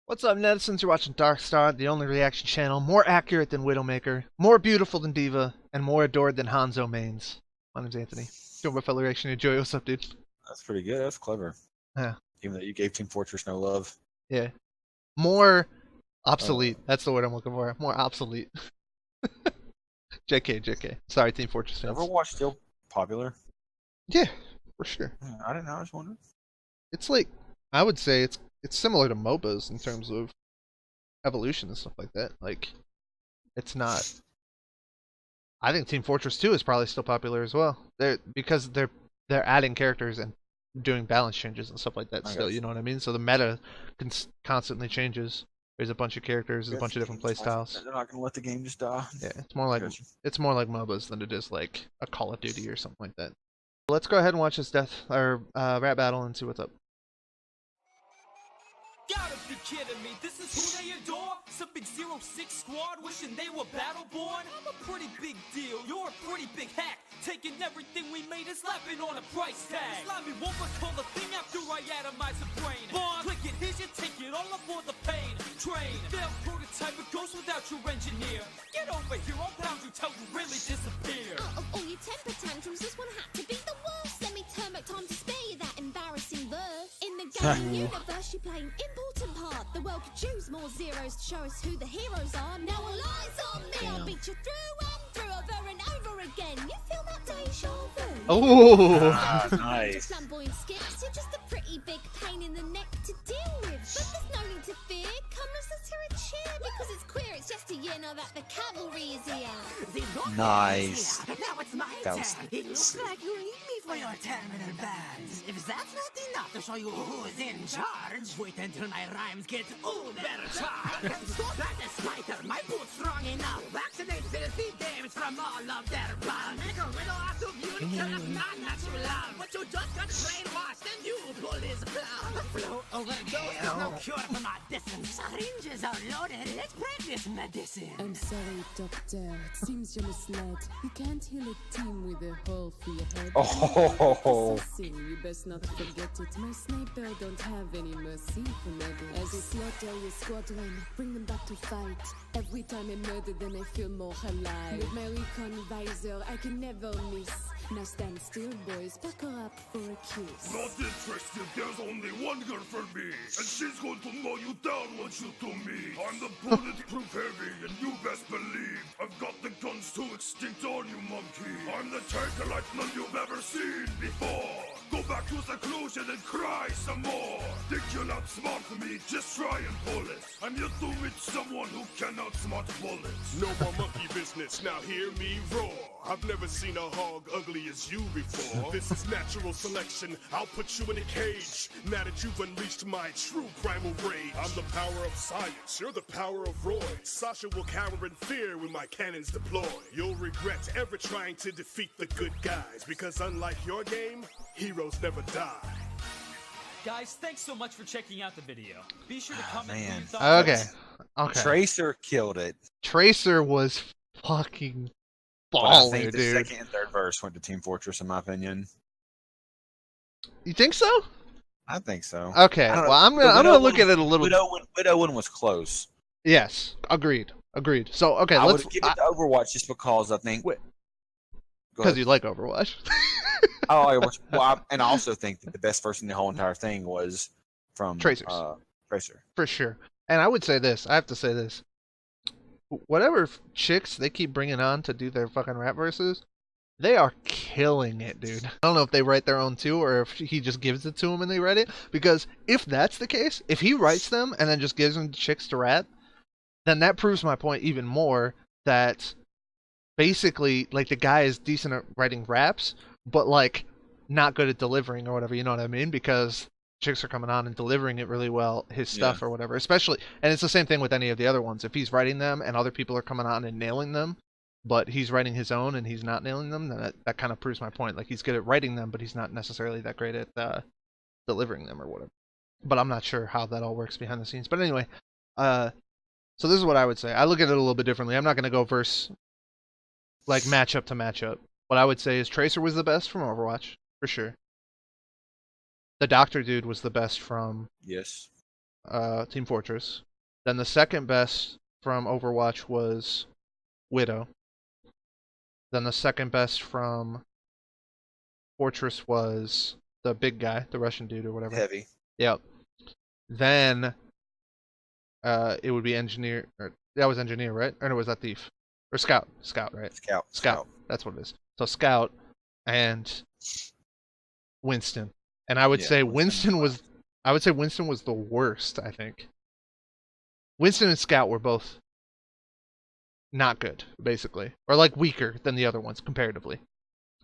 What's up, netizens? You're watching DarkStar, the only reaction channel more accurate than Widowmaker, more beautiful than Diva, and more adored than Hanzo mains. My name's Anthony. Doing my fellow reaction. Joey, what's up, dude? That's pretty good. That's clever. Yeah. Even though you gave Team Fortress no love. Yeah. More obsolete. That's the word I'm looking for. More obsolete. JK. Sorry, Team Fortress fans. Overwatch still popular? Yeah, for sure. I didn't know. I was wondering. It's like, I would say it's similar to MOBAs in terms of evolution and stuff like that. Like, it's not. I think Team Fortress 2 is probably still popular as well. Because they're adding characters and doing balance changes and stuff like that still, you know what I mean? So the meta constantly changes. There's a bunch of characters, there's a bunch of different playstyles. They're not gonna let the game just die. Yeah, it's more like MOBAs than it is like a Call of Duty or something like that. Let's go ahead and watch this rap battle and see what's up. Gotta be kidding me, this is who they adore? Some big 06 squad wishing they were battle-born? I'm a pretty big deal, you're a pretty big hack. Taking everything we made and slapping on a price tag. Slimy won't recall a thing after I atomize a brain. Click it, here's your ticket, all aboard the pain train. Failed prototype, it goes without your engineer. Get over here, I'll pound you till you really disappear. Out of all your temper tantrums, this one had to be the worst. Let me turn back time to spare you that embarrassing verse. In the game universe, you play an important part. The world could choose more zeros to show us who the heroes are. Now all eyes on me, I'll beat you through and through, over and over again. You feel that deja vu? Oh, nice. Flamboyant skips, you're just a pretty big pain in the neck to deal with. But there's no need to fear, come let's hear a cheer. Because it's queer, it's just a year now that the cavalry is here. Nice. Now it's my That turn. was It looks like you need me for your terminal bands. If that's not enough to show you who's in charge, wait until my rhymes get uber charged. Stop at the spider, my boot's strong enough. Vaccinate filthy dames from all of their blood. Make a riddle out of you because of non-natural love. But you just got brainwashed and you pull his plug. Flow overdose, there's no cure for my distance. Syringes are loaded, let's practice medicine. I'm sorry, doctor. It seems you're misled. You can't heal a team with a hole for your head. Oh. Assassin, you best not forget it. My sniper don't have any mercy for murder. As I slaughter your squadron, bring them back to fight. Every time I murder them, I feel more alive. With my recon visor, I can never miss. Now stand still, boys. Back her up for a kiss. Not interested, there's only one girl for me, and she's going to mow you down what you to me. I'm the bulletproof heavy, and you best believe I've got the guns to extinct all you monkey. I'm the tanker like none you've ever seen before. Go back to seclusion and cry some more. Think you're not smart for me, just try and pull it. I'm yet to meet someone who can outsmart bullets. No more monkey business, now hear me roar. I've never seen a hog ugly as you before. This is natural selection, I'll put you in a cage. Now that you've unleashed my true primal rage. I'm the power of science, you're the power of Roy. Sasha will cower in fear when my cannons deploy. You'll regret ever trying to defeat the good guys, because unlike your game, heroes never die. Guys, thanks so much for checking out the video. Be sure to comment what man. you thought. Okay. Tracer killed it. Tracer was fucking But I baller, think the dude. second and third verse went to Team Fortress, in my opinion. You think so? I think so. Okay. I don't know. Well, I'm gonna look at it a little. Widow one was close. Yes. Agreed. So okay, I let's. would give it to Overwatch just because I think. Wait. Go Because ahead. you like Overwatch. And I also think that the best verse in the whole entire thing was from Tracers. Tracer. For sure. And I would say this. I have to say this. Whatever chicks they keep bringing on to do their fucking rap verses, they are killing it, dude. I don't know if they write their own too, or if he just gives it to them and they write it. Because if that's the case, if he writes them and then just gives them chicks to rap, then that proves my point even more that basically, like, the guy is decent at writing raps, but like not good at delivering or whatever. You know what I mean? Because chicks are coming on and delivering it really well, his stuff or whatever. Especially, and it's the same thing with any of the other ones. If he's writing them and other people are coming on and nailing them, but he's writing his own and he's not nailing them, then that kind of proves my point. Like, he's good at writing them, but he's not necessarily that great at delivering them or whatever. But I'm not sure how that all works behind the scenes. But anyway, so this is what I would say. I look at it a little bit differently. I'm not going to go verse, like, matchup to matchup. What I would say is Tracer was the best from Overwatch, for sure. The Doctor dude was the best from Yes. Team Fortress. Then the second best from Overwatch was Widow. Then the second best from Fortress was the big guy, the Russian dude or whatever. Heavy. Yep. Then it would be Engineer. Or, that was Engineer, right? Or no, was that Thief? Or Scout. Scout, right? Scout. That's what it is. So Scout and Winston. And I would say Winston was the worst, I think. Winston and Scout were both not good, basically. Or like weaker than the other ones comparatively.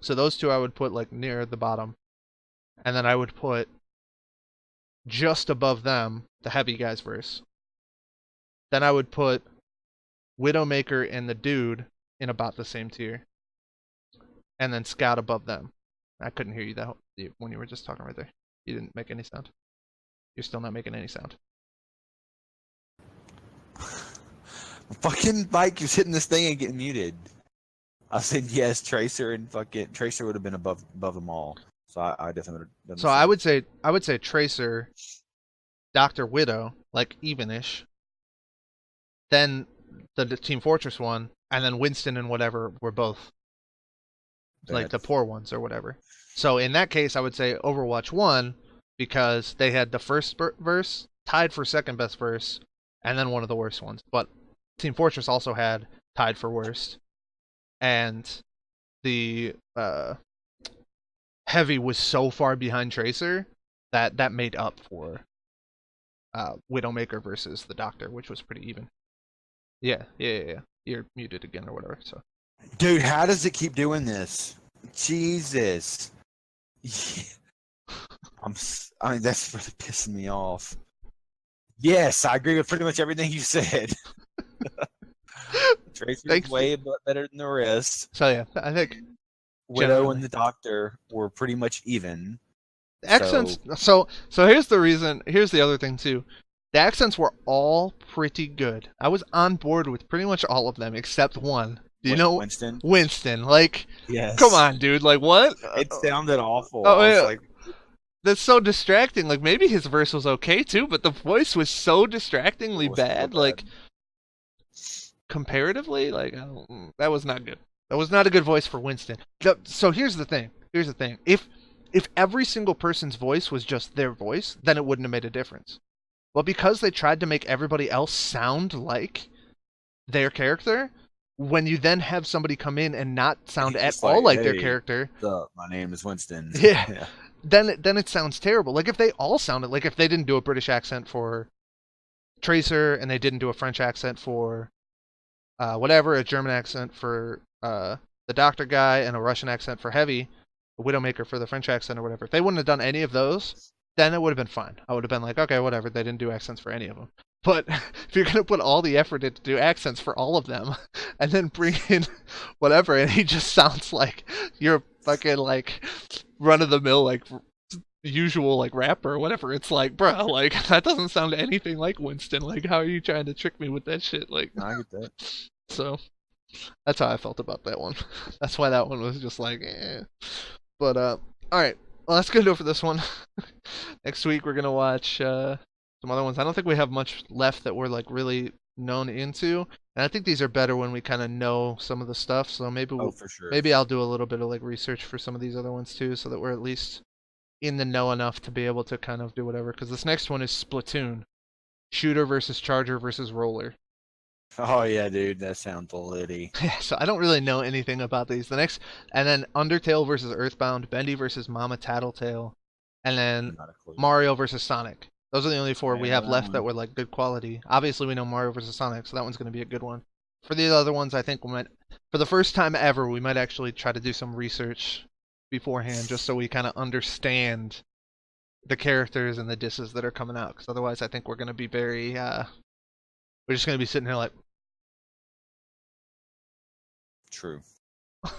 So those two I would put like near the bottom. And then I would put just above them the heavy guys verse. Then I would put Widowmaker and the dude in about the same tier. And then Scout above them. I couldn't hear you when you were just talking right there. You didn't make any sound. You're still not making any sound. Fucking Mike keeps hitting this thing and getting muted. I said yes, Tracer would have been above them all. So I definitely would have done. So I would say Tracer, Dr. Widow, like evenish. Then the Team Fortress one, and then Winston and whatever were both like the poor ones or whatever. So in that case, I would say Overwatch 1 because they had the first verse tied for second best verse, and then one of the worst ones. But Team Fortress also had tied for worst, and the Heavy was so far behind Tracer that made up for Widowmaker versus the Doctor, which was pretty even. Yeah. You're muted again or whatever. So, dude, how does it keep doing this? Jesus. I mean, that's really pissing me off. Yes, I agree with pretty much everything you said. Tracer's way better than the rest. So yeah, I think Widow and the Doctor were pretty much even. The accents. So here's the reason. Here's the other thing too. The accents were all pretty good. I was on board with pretty much all of them except one. Do you know Winston? Winston, like, yes. Come on, dude. Like, what? It sounded awful. Oh, yeah. Like, that's so distracting. Like, maybe his verse was okay too, but the voice was so distractingly bad. Like, comparatively, like, that was not good. That was not a good voice for Winston. So here's the thing. If every single person's voice was just their voice, then it wouldn't have made a difference. But because they tried to make everybody else sound like their character, when you then have somebody come in and not sound at all like their character, my name is Winston. Yeah. Then it sounds terrible. Like if they all sounded like if they didn't do a British accent for Tracer and they didn't do a French accent for whatever, a German accent for the Doctor guy and a Russian accent for Heavy, a Widowmaker for the French accent or whatever. If they wouldn't have done any of those, then it would have been fine. I would have been like, okay, whatever. They didn't do accents for any of them. But if you're going to put all the effort in to do accents for all of them and then bring in whatever, and he just sounds like you're fucking like run-of-the-mill, like usual like rapper or whatever, it's like, bro, like that doesn't sound anything like Winston. Like, how are you trying to trick me with that shit? Like, I get that. So that's how I felt about that one. That's why that one was just like, eh. But all right. Well, that's gonna do it for this one. Next week we're gonna watch some other ones. I don't think we have much left that we're like really known into, and I think these are better when we kind of know some of the stuff. So maybe for sure. Maybe I'll do a little bit of like research for some of these other ones too, so that we're at least in the know enough to be able to kind of do whatever. Because this next one is Splatoon, shooter versus charger versus roller. Oh yeah, dude, that sounds litty. Yeah, so I don't really know anything about these. The next, and then Undertale versus Earthbound, Bendy versus Mama Tattletale, and then Mario versus Sonic. Those are the only four we have left that were like good quality. Obviously, we know Mario versus Sonic, so that one's going to be a good one. For the other ones, I think we might, for the first time ever, we might actually try to do some research beforehand, just so we kind of understand the characters and the disses that are coming out. Because otherwise, I think we're going to be very, we're just going to be sitting here like. True. I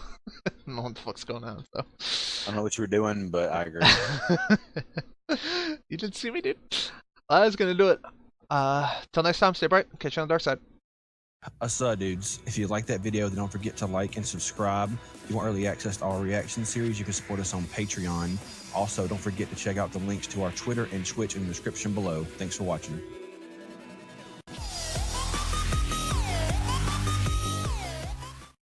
don't know what the fuck's going on. So. I don't know what you were doing, but I agree. You didn't see me, dude. I was gonna do it. Till next time, stay bright. Catch you on the dark side. Dudes, if you like that video, then don't forget to like and subscribe. If you want early access to our reaction series, you can support us on Patreon. Also, don't forget to check out the links to our Twitter and Twitch in the description below. Thanks for watching.